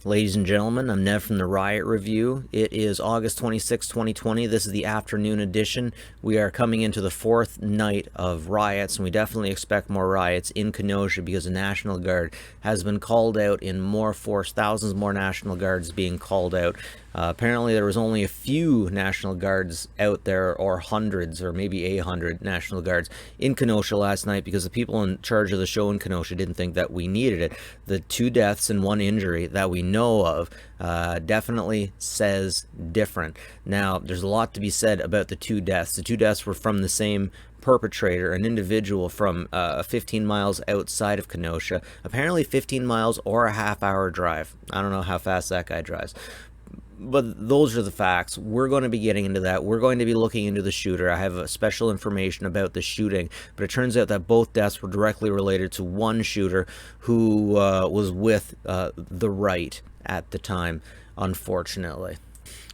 Ladies and gentlemen, I'm Nev from the Riot Review. It is August 26, 2020. This is the afternoon edition. We are coming into the fourth night of riots, and we definitely expect more riots in Kenosha because the National Guard has been called out in more force, thousands more National Guards being called out. Apparently there was only a few National Guards out there, or hundreds, or maybe 800 National Guards in Kenosha last night because the people in charge of the show in Kenosha didn't think that we needed it. The 2 deaths and 1 injury that we know of definitely says different. Now, there's a lot to be said about the 2 deaths. The 2 deaths were from the same perpetrator, an individual from 15 miles outside of Kenosha, apparently 15 miles or a half-hour drive. I don't know how fast that guy drives. But those are the facts. We're going to be getting into that. We're going to be looking into the shooter. I have special information about the shooting, but it turns out that both deaths were directly related to one shooter who was with the right at the time, unfortunately.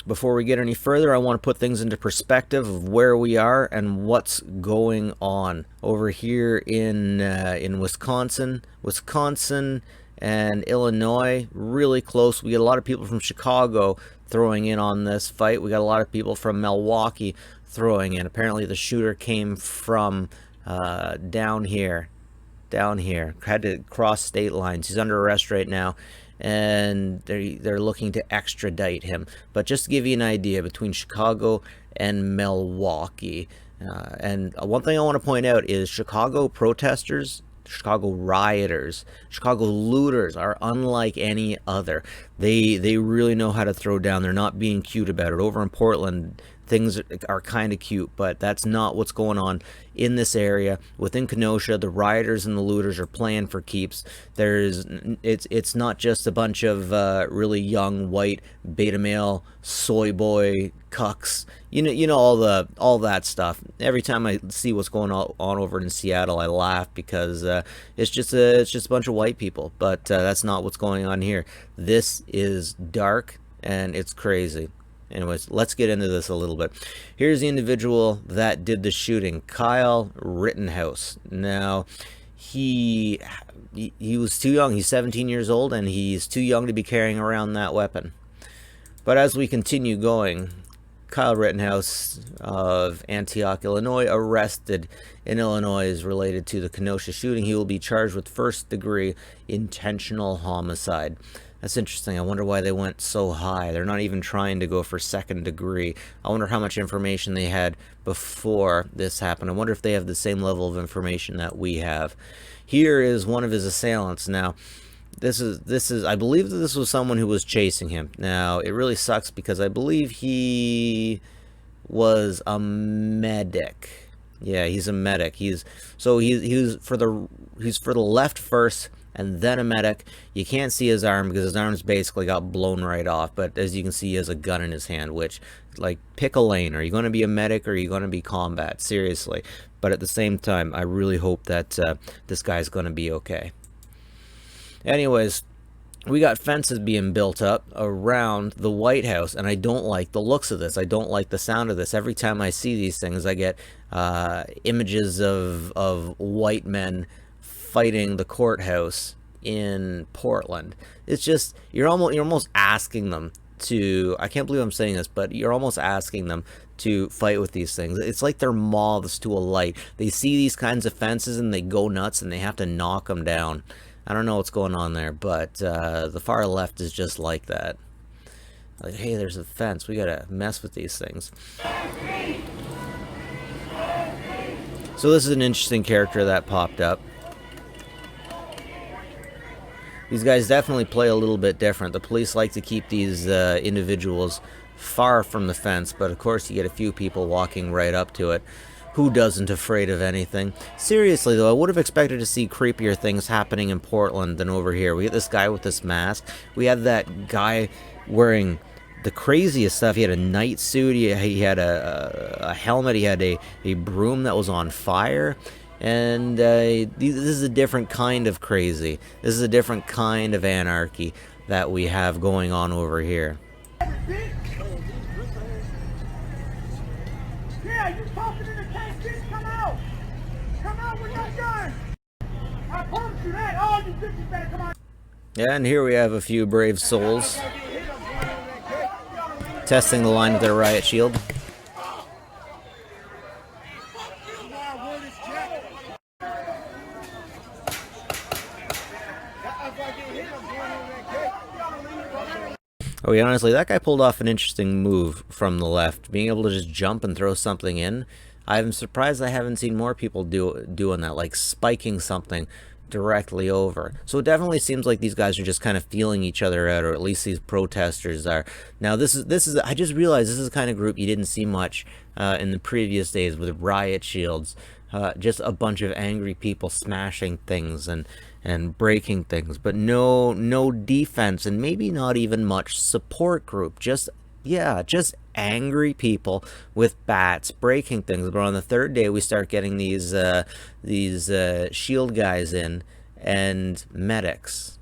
Before we get any further, I want to put things into perspective of where we are and what's going on over here in Wisconsin and Illinois, really close. We get a lot of people from Chicago throwing in on this fight. We got a lot of people from Milwaukee throwing in. Apparently the shooter came from down here, had to cross state lines. He's under arrest right now, and they're looking to extradite him. But just to give you an idea, between Chicago and Milwaukee, and one thing I want to point out is Chicago protesters, Chicago rioters, Chicago looters are unlike any other. They really know how to throw down. They're not being cute about it. Over in Portland, things are kind of cute, but that's not what's going on in this area. Within Kenosha, the rioters and the looters are playing for keeps. It's not just a bunch of really young white beta male soy boy cucks. You know all that stuff. Every time I see what's going on over in Seattle, I laugh because it's just a bunch of white people. But that's not what's going on here. This is dark and it's crazy. Anyways, let's get into this a little bit. Here's the individual that did the shooting, Kyle Rittenhouse. Now, he was too young. He's 17 years old, and he's too young to be carrying around that weapon. But as we continue going, Kyle Rittenhouse of Antioch, Illinois, arrested in Illinois, is related to the Kenosha shooting. He will be charged with first-degree intentional homicide. That's interesting. I wonder why they went so high. They're not even trying to go for second degree. I wonder how much information they had before this happened. I wonder if they have the same level of information that we have. Here is one of his assailants. Now, this is I believe that this was someone who was chasing him. Now, it really sucks because I believe he was a medic. Yeah, he's a medic. He's for the left first, and then a medic. You can't see his arm because his arm's basically got blown right off, but as you can see, he has a gun in his hand, which, like, pick a lane. Are you going to be a medic or are you going to be combat? Seriously. But at the same time, I really hope that this guy's going to be okay. Anyways, we got fences being built up around the White House, and I don't like the looks of this. I don't like the sound of this. Every time I see these things, I get images of white men fighting the courthouse in Portland. It's just, you're almost asking them to, I can't believe I'm saying this, but you're almost asking them to fight with these things. It's like they're moths to a light. They see these kinds of fences and they go nuts and they have to knock them down. I don't know what's going on there, but the far left is just like that. Like, hey, there's a fence. We gotta mess with these things. So this is an interesting character that popped up. These guys definitely play a little bit different. The police like to keep these individuals far from the fence, but of course you get a few people walking right up to it. Who doesn't, afraid of anything? Seriously though, I would have expected to see creepier things happening in Portland than over here. We get this guy with this mask. We have that guy wearing the craziest stuff. He had a night suit. He had a helmet. He had a broom that was on fire. And this is a different kind of crazy. This is a different kind of anarchy that we have going on over here. Yeah, you talking in the tank, bitch, come out! Come out with your gun! I promise you that, all you bitches better come out! Yeah, and here we have a few brave souls testing the line with their riot shield. Oh yeah, honestly, that guy pulled off an interesting move from the left, being able to just jump and throw something in. I'm surprised I haven't seen more people doing that, like spiking something directly over. So it definitely seems like these guys are just kind of feeling each other out, or at least these protesters are. Now this is I just realized this is the kind of group you didn't see much in the previous days with riot shields. Just a bunch of angry people smashing things and breaking things, but no defense, and maybe not even much support group. Just angry people with bats breaking things. But on the third day, we start getting these shield guys in and medics.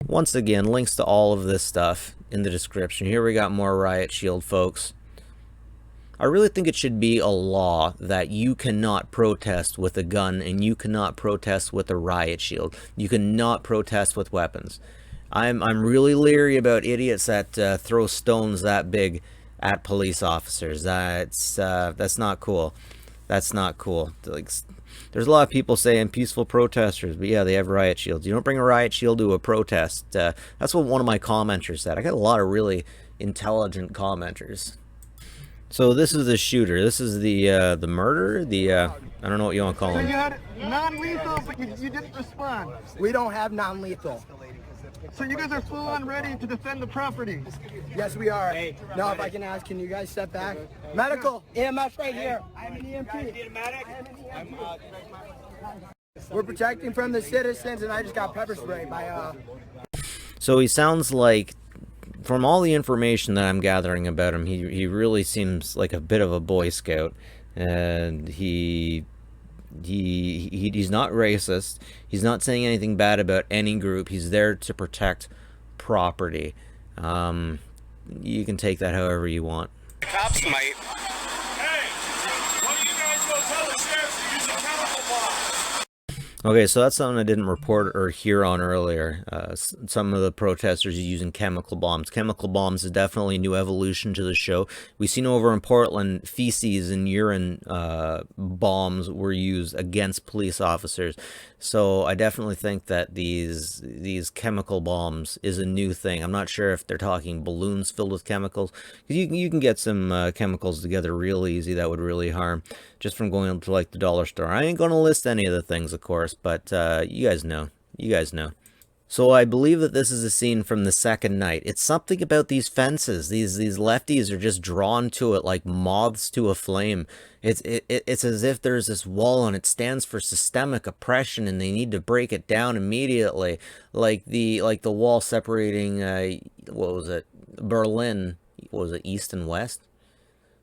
Once again, links to all of this stuff in the description. Here we got more riot shield, folks. I really think it should be a law that you cannot protest with a gun and you cannot protest with a riot shield. You cannot protest with weapons. I'm really leery about idiots that throw stones that big at police officers. That's not cool. That's not cool. Like, there's a lot of people saying peaceful protesters, but yeah, they have riot shields. You don't bring a riot shield to a protest. That's what one of my commenters said. I got a lot of really intelligent commenters. So this is the shooter. This is the murderer. I don't know what you want to call him. So you had non-lethal, but you didn't respond. We don't have non-lethal. So you guys are full on ready to defend the property. Yes, we are. Now, if I can ask, can you guys step back? Medical, EMS right here. I'm an EMT. We're protecting from the citizens, and I just got pepper sprayed by So he sounds like, from all the information that I'm gathering about him, he really seems like a bit of a Boy Scout, and he's not racist. He's not saying anything bad about any group. He's there to protect property. You can take that however you want. The cops might. Hey, why don't you guys go tell the sheriff to use a chemical bomb? Okay, so that's something I didn't report or hear on earlier. Some of the protesters are using chemical bombs. Chemical bombs is definitely a new evolution to the show. We've seen over in Portland, feces and urine bombs were used against police officers. So I definitely think that these chemical bombs is a new thing. I'm not sure if they're talking balloons filled with chemicals, because you can get some chemicals together real easy that would really harm, just from going to like the dollar store. I ain't gonna list any of the things, of course, but you guys know. So I believe that this is a scene from the second night. It's something about these fences. These lefties are just drawn to it like moths to a flame. It's as if there's this wall and it stands for systemic oppression, and they need to break it down immediately. Like the wall separating what was it? Berlin. What was it? East and West?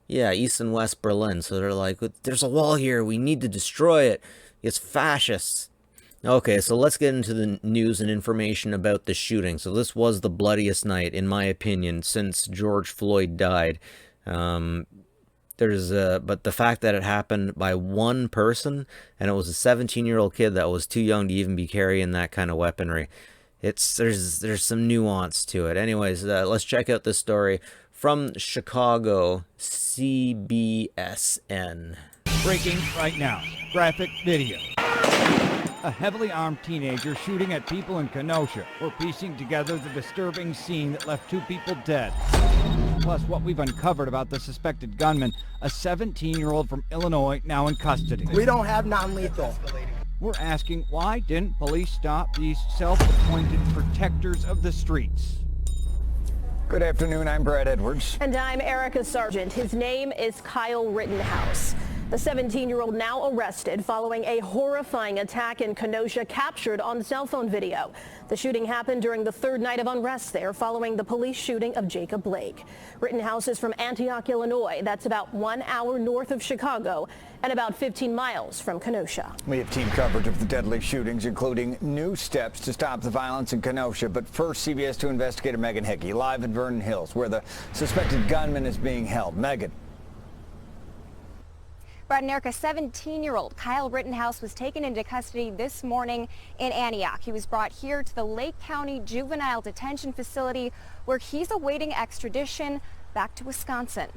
Yeah, East and West Berlin. So they're like, there's a wall here. We need to destroy it. It's fascists. Okay, so let's get into the news and information about the shooting. So this was the bloodiest night, in my opinion, since George Floyd died. But the fact that it happened by one person, and it was a 17-year-old kid that was too young to even be carrying that kind of weaponry. There's some nuance to it. Anyways, let's check out this story from Chicago, CBSN. Breaking right now. Graphic video. A heavily armed teenager shooting at people in Kenosha. We're piecing together the disturbing scene that left 2 people dead. Plus what we've uncovered about the suspected gunman, a 17-year-old from Illinois now in custody. We don't have non-lethal. We're asking, why didn't police stop these self-appointed protectors of the streets? Good afternoon, I'm Brad Edwards. And I'm Erica Sargent. His name is Kyle Rittenhouse. The 17-year-old now arrested following a horrifying attack in Kenosha captured on cell phone video. The shooting happened during the third night of unrest there following the police shooting of Jacob Blake. Rittenhouse is from Antioch, Illinois. That's about 1 hour north of Chicago and about 15 miles from Kenosha. We have team coverage of the deadly shootings, including new steps to stop the violence in Kenosha. But first, CBS 2 investigator Megan Hickey live at Vernon Hills, where the suspected gunman is being held. Megan. Brad and Erica, 17-year-old Kyle Rittenhouse was taken into custody this morning in Antioch. He was brought here to the Lake County Juvenile Detention Facility where he's awaiting extradition back to Wisconsin.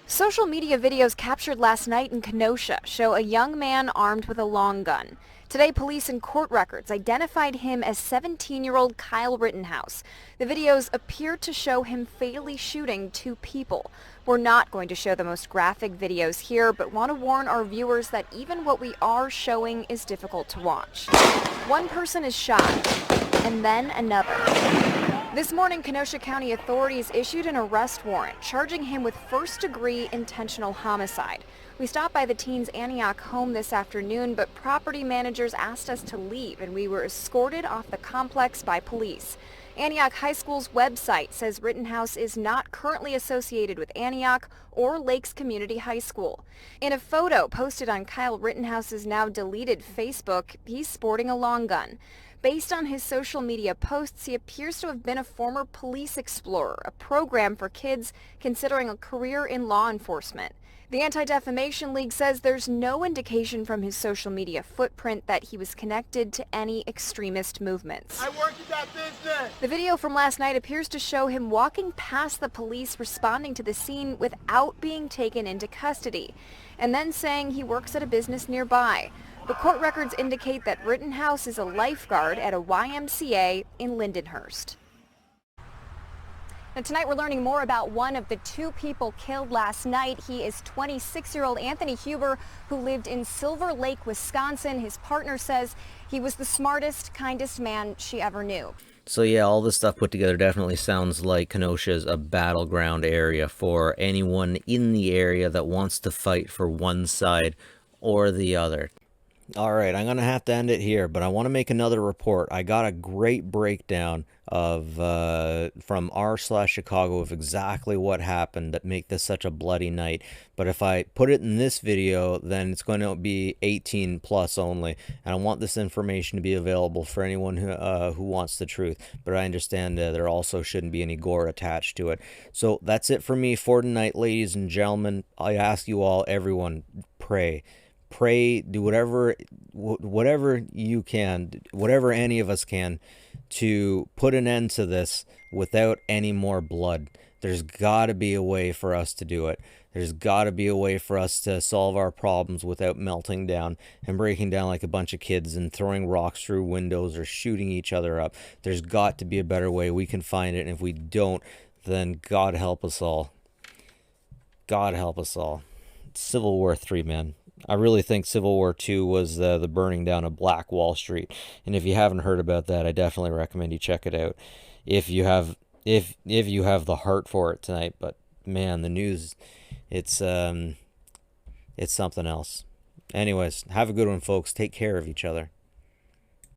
Social media videos captured last night in Kenosha show a young man armed with a long gun. Today, police and court records identified him as 17-year-old Kyle Rittenhouse. The videos appear to show him fatally shooting 2 people. We're not going to show the most graphic videos here, but want to warn our viewers that even what we are showing is difficult to watch. One person is shot, and then another. This morning, Kenosha County authorities issued an arrest warrant charging him with first-degree intentional homicide. We stopped by the teen's Antioch home this afternoon, but property managers asked us to leave, and we were escorted off the complex by police. Antioch High School's website says Rittenhouse is not currently associated with Antioch or Lakes Community High School. In a photo posted on Kyle Rittenhouse's now deleted Facebook, he's sporting a long gun. Based on his social media posts, he appears to have been a former police explorer, a program for kids considering a career in law enforcement. The Anti-Defamation League says there's no indication from his social media footprint that he was connected to any extremist movements. I work at that business. The video from last night appears to show him walking past the police responding to the scene without being taken into custody, and then saying he works at a business nearby. The court records indicate that Rittenhouse is a lifeguard at a YMCA in Lindenhurst. Now, tonight we're learning more about one of the 2 people killed last night. He is 26-year-old Anthony Huber, who lived in Silver Lake, Wisconsin. His partner says he was the smartest, kindest man she ever knew. So yeah, all this stuff put together definitely sounds like Kenosha is a battleground area for anyone in the area that wants to fight for one side or the other. All right, I'm going to have to end it here, but I want to make another report. I got a great breakdown of from r/Chicago of exactly what happened that make this such a bloody night. But if I put it in this video, then it's going to be 18 plus only. And I want this information to be available for anyone who wants the truth. But I understand there also shouldn't be any gore attached to it. So that's it for me for tonight, ladies and gentlemen. I ask you all, everyone, pray. Pray, do whatever you can, whatever any of us can, to put an end to this without any more blood. There's got to be a way for us to do it. There's got to be a way for us to solve our problems without melting down and breaking down like a bunch of kids and throwing rocks through windows or shooting each other up. There's got to be a better way. We can find it, and if we don't, then God help us all. God help us all. Civil War III, man. I really think Civil War II was the burning down of Black Wall Street, and if you haven't heard about that, I definitely recommend you check it out. If you have the heart for it tonight. But man, the news, it's something else. Anyways, have a good one, folks. Take care of each other.